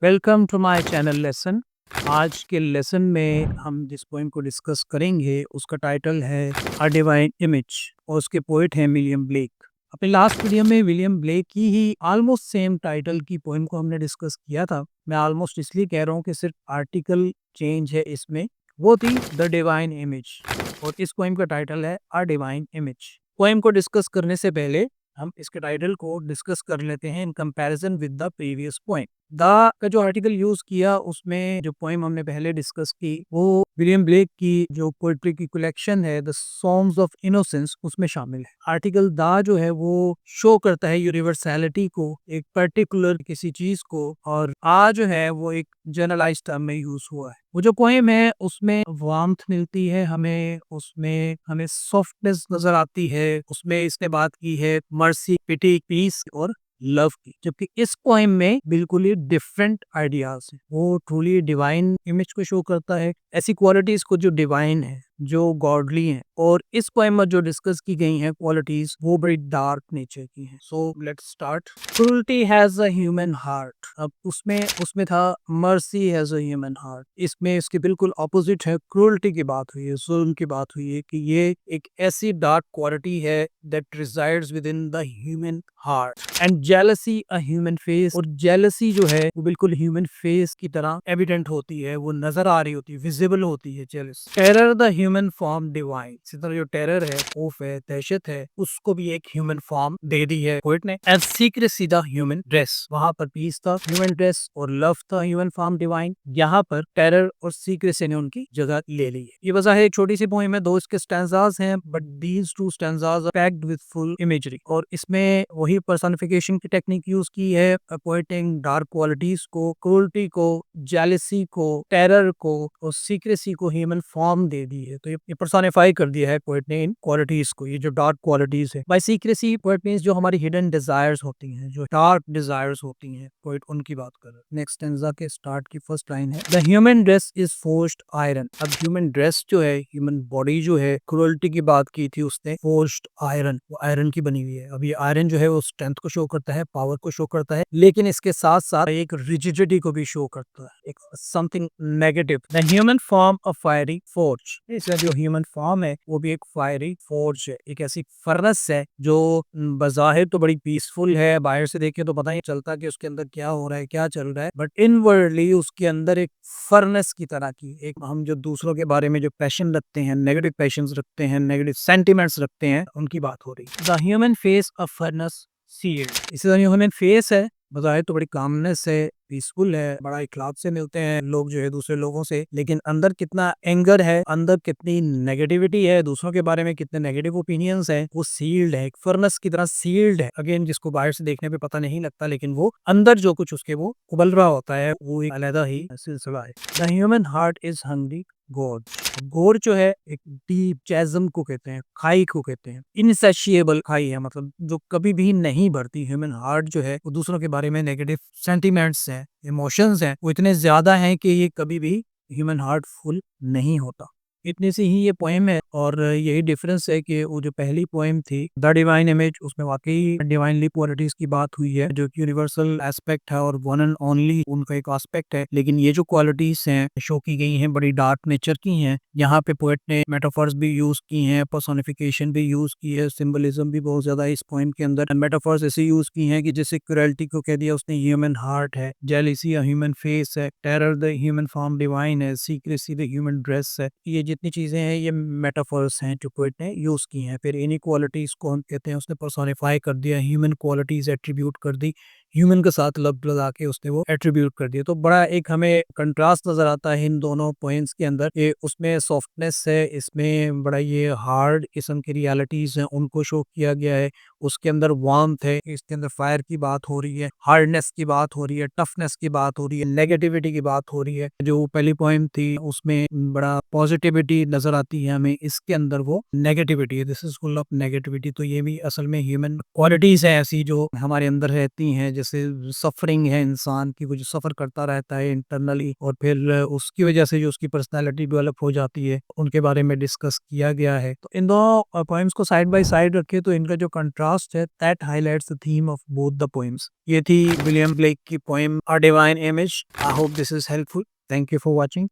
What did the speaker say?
Welcome to my channel lesson. आज के lesson में हम जिस पोएम को डिस्कस करेंगे उसका टाइटल है अ डिवाइन इमेज और उसके पोएट हैं विलियम ब्लेक। अपने लास्ट वीडियो में विलियम ब्लेक की ही ऑलमोस्ट सेम टाइटल की पोएम को हमने डिस्कस किया था। मैं ऑलमोस्ट इसलिए कह रहा हूँ कि सिर्फ आर्टिकल चेंज है इसमें। वो थी द डिवाइन इमेज और इस पोएम का टाइटल है अ डिवाइन इमेज। पोएम को डिस्कस करने से पहले हम इसके टाइटल को डिस्कस कर लेते हैं in comparison with the previous poem. The का जो आर्टिकल यूज किया उसमें जो पोएम हमने पहले डिस्कस की वो विलियम ब्लेक की जो पोएट्री की कलेक्शन है द सॉन्ग्स ऑफ इनोसेंस उसमें शामिल है। आर्टिकल द जो है वो शो करता है यूनिवर्सैलिटी को, एक पर्टिकुलर किसी चीज को, और आ जो है वो एक जनरलाइज टर्म में यूज हुआ है। वो जो पोएम है उसमें वार्मथ मिलती है हमें, उसमें हमें सॉफ्टनेस नजर आती है, उसमें इसने बात की है मर्सी, पिटी, पीस और लव की। जबकि इस पोएम में बिल्कुल ही डिफरेंट आइडियाज हैं। वो ट्रूली डिवाइन इमेज को शो करता है, ऐसी क्वालिटीज को जो डिवाइन है, जो गॉडली हैं। और इस पोएम में जो डिस्कस की गई हैं क्वालिटीज वो बड़ी डार्क नेचर की हैं। So let's start. Cruelty has a human heart. अब उसमें उसमें था mercy has a human heart. इसमें इसके बिल्कुल ऑपोजिट है, क्रूल्टी की बात हुई है, जुल्म की बात हुई है कि ये एक ऐसी डार्क क्वालिटी है that resides with in the human heart. And jealousy a human face. और जेलसी जो है वो बिल्कुल ह्यूमन फेस की तरह एविडेंट होती है, वो नजर आ रही होती है, विजिबल होती है jealous. Terror the human form divine. इसी तरह जो टेरर है, खौफ है, दहशत है, उसको भी एक ह्यूमन फॉर्म दे दी है पोएट ने। And secrecy the human dress. वहां पर पीस था ह्यूमन ड्रेस और लव था ह्यूमन फॉर्म डिवाइन। यहाँ पर टेरर और सीक्रेसी ने उनकी जगह ले ली है। ये वजह है एक छोटी सी पोएम है, दो इसके स्टैंजाज हैं, but these two stanzas are packed with full imagery. और इसमें वही पर्सनिफिकेशन की टेक्निक यूज की है, पोएटिंग डार्क क्वालिटीज को, क्रूल्टी को, जेलसी को, टेरर को और सीक्रेसी को ह्यूमन फॉर्म दे दी है। तो ये पर्सोनिफाई कर दिया है पोएट ने इन क्वालिटीज को, ये जो डार्क क्वालिटीज है। बाय सीक्रेसी पोएट मींस जो हमारी हिडन डिजायर्स होती हैं, जो डार्क डिजायर्स होती हैं, पोएट उनकी बात कर रहा है। नेक्स्ट स्टैंजा के स्टार्ट की फर्स्ट लाइन है the human dress is forced iron. अब ह्यूमन ड्रेस जो है, ह्यूमन बॉडी जो है, क्रूअल्टी की बात की थी उसने, फोर्स्ड आयरन, वो आयरन की बनी हुई है। अब ये आयरन जो है वो स्ट्रेंथ को शो करता है, पावर को शो करता है, लेकिन इसके साथ साथ एक रिजिडिटी को भी शो करता है, एक something negative. The human form of fiery forge. इसका जो ह्यूमन फॉर्म है वो भी एक फायरी फोर्ज है, एक ऐसी फर्नेस है जो बज़ाहिर तो बड़ी पीसफुल है, बाहर से देखें तो पता ही चलता कि उसके अंदर क्या हो रहा है, क्या चल रहा है, बट इनवर्डली उसके अंदर एक फर्नेस की तरह की, एक हम जो दूसरों के बारे में जो पैशन रखते हैं, नेगेटिव पैशंस रखते हैं, नेगेटिव सेंटिमेंट्स रखते हैं, उनकी बात हो रही है। The human face of furnace sealed. इसी तरह ह्यूमन फेस है, बज़ाहिर तो बड़ी कामनेस है, पीसफुल है, बड़ा इखलाक से मिलते हैं लोग जो है दूसरे लोगों से, लेकिन अंदर कितना एंगर है, अंदर कितनी नेगेटिविटी है, दूसरों के बारे में कितने नेगेटिव ओपिनियंस है, वो सील्ड है, एक फर्नेस की तरह सील्ड है। अगेन जिसको बाहर से देखने पे पता नहीं लगता, लेकिन वो अंदर जो कुछ उसके वो उबल रहा होता है, वो एक अलग ही सिलसिला है। The human heart is hungry गोड। गोड जो है एक डीप चैज़म को कहते हैं, खाई को कहते हैं, इनसैशिएबल खाई है, मतलब जो कभी भी नहीं भरती। ह्यूमन हार्ट जो है वो दूसरों के बारे में नेगेटिव सेंटिमेंट्स हैं, इमोशंस हैं, वो इतने ज्यादा हैं कि ये कभी भी ह्यूमन हार्ट फुल नहीं होता। इतनी सी ही ये पोएम है और यही डिफरेंस है कि वो जो पहली पोएम थी द डिवाइन इमेज, उसमें वाकई डिवाइनली क्वालिटीज की बात हुई है, जो यूनिवर्सल एस्पेक्ट है और वन एंड ओनली उनका एक एस्पेक्ट है। लेकिन ये जो क्वालिटीज हैं शो की गई हैं बड़ी डार्क नेचर की हैं। यहाँ पे पोएट ने मेटाफर्स भी यूज की हैं, पर्सोनिफिकेशन भी यूज की है, सिंबलिज्म भी बहुत ज्यादा इस पोएम के अंदर। मेटाफर्स ऐसे यूज की हैं कि जैसे क्रुएल्टी को कह दिया उसने ह्यूमन हार्ट है, जेलिसी ह्यूमन फेस है, terror the human form divine है, सीक्रेसी द ह्यूमन ड्रेस है। ये जितनी चीजें हैं ये मेटाफर्स हैं जो पोएट ने यूज की हैं। फिर इन्हीं क्वालिटीज को हम कहते हैं उसने पर्सोनिफाई कर दिया, ह्यूमन क्वालिटीज एट्रीब्यूट कर दी, ह्यूमन के साथ लब लगा के उसने वो एट्रीब्यूट कर दिया। तो बड़ा एक हमें कंट्रास्ट नजर आता है इन दोनों पॉइंट्स के अंदर। ये उसमें सॉफ्टनेस है, इसमें बड़ा ये हार्ड किस्म की रियलिटीज हैं उनको शो किया गया है। उसके अंदर वार्मथ है, इसके अंदर फायर की बात हो रही है, हार्डनेस की बात हो रही है, टफनेस की बात हो रही है, नेगेटिविटी की बात हो रही है। जो पहली पॉइंट थी उसमें बड़ा पॉजिटिविटी नजर आती है हमें, इसके अंदर वो नेगेटिविटी है, this is full of negativity. तो ये भी असल में ह्यूमन क्वालिटीज है ऐसी जो हमारे अंदर रहती हैं, जैसे सफरिंग है इंसान की, वो जो सफर करता रहता है इंटरनली और फिर उसकी वजह से जो उसकी पर्सनैलिटी डेवलप हो जाती है, उनके बारे में डिस्कस किया गया है। तो इन दो पॉइंट्स को साइड बाय साइड रखे तो इनका जो कंट्रास्ट कॉन्ट्रास्ट है that highlights the theme of both the poems. ये थी विलियम ब्लेक की poem a divine image. I hope this is helpful. Thank you for watching.